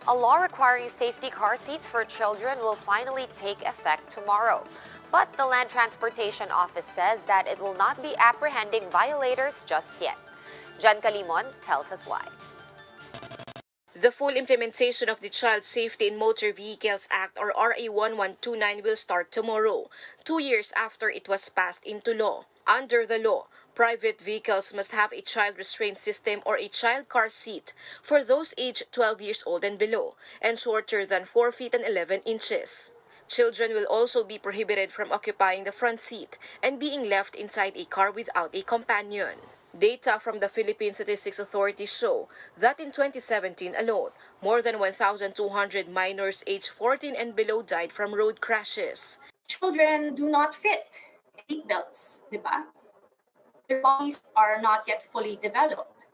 A law requiring safety car seats for children will finally take effect tomorrow. But the Land Transportation Office says that it will not be apprehending violators just yet. Jan Calimon tells us why. The full implementation of the Child Safety in Motor Vehicles Act or RA 1129 will start tomorrow, 2 years after it was passed into law. Under the law, private vehicles must have a child restraint system or a child car seat for those aged 12 years old and below and shorter than 4 feet and 11 inches. Children will also be prohibited from occupying the front seat and being left inside a car without a companion. Data from the Philippine Statistics Authority show that in 2017 alone, more than 1,200 minors aged 14 and below died from road crashes. Children do not fit seatbelts, di ba? Their bodies are not yet fully developed.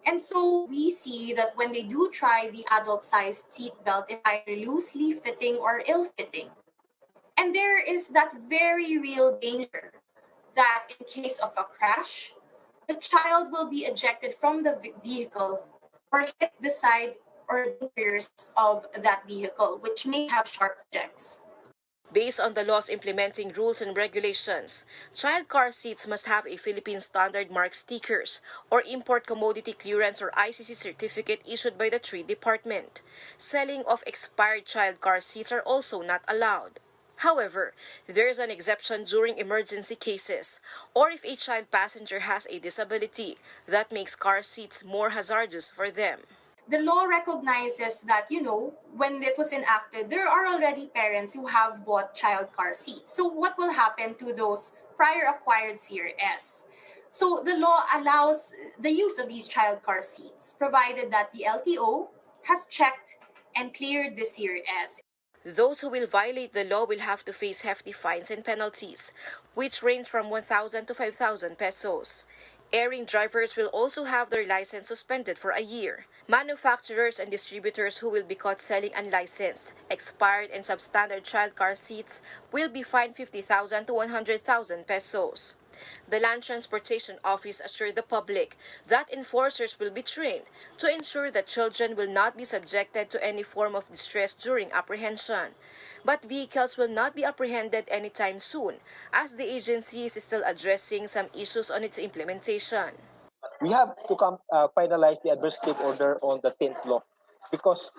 And so we see that when they do try the adult-sized seatbelt, it's either loosely fitting or ill-fitting. And there is that very real danger that in case of a crash, the child will be ejected from the vehicle or hit the side or rears of that vehicle, which may have sharp objects. Based on the laws implementing rules and regulations, child car seats must have a Philippine Standard Mark stickers or Import Commodity Clearance or ICC certificate issued by the Trade Department. Selling of expired child car seats are also not allowed. However, there is an exception during emergency cases or if a child passenger has a disability that makes car seats more hazardous for them. The law recognizes that, when it was enacted, there are already parents who have bought child car seats. So what will happen to those prior acquired CRS? So the law allows the use of these child car seats, provided that the LTO has checked and cleared the CRS. Those who will violate the law will have to face hefty fines and penalties, which range from 1,000 to 5,000 pesos. Erring drivers will also have their license suspended for a year. Manufacturers and distributors who will be caught selling unlicensed, expired, and substandard child car seats will be fined 50,000 to 100,000 pesos. The Land Transportation Office assured the public that enforcers will be trained to ensure that children will not be subjected to any form of distress during apprehension. But vehicles will not be apprehended anytime soon, as the agency is still addressing some issues on its implementation. We have to finalize the administrative order on the 10th law because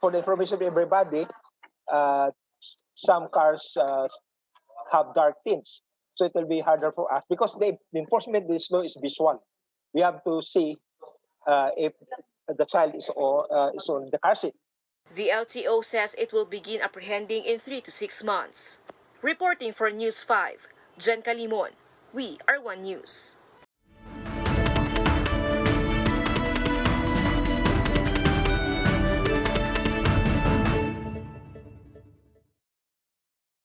for the information of everybody, some cars have dark tints. So it will be harder for us because the enforcement of this law is visual. We have to see if the child is on the car seat. The LTO says it will begin apprehending in 3 to 6 months. Reporting for News 5, Jen Calimon, We Are One News.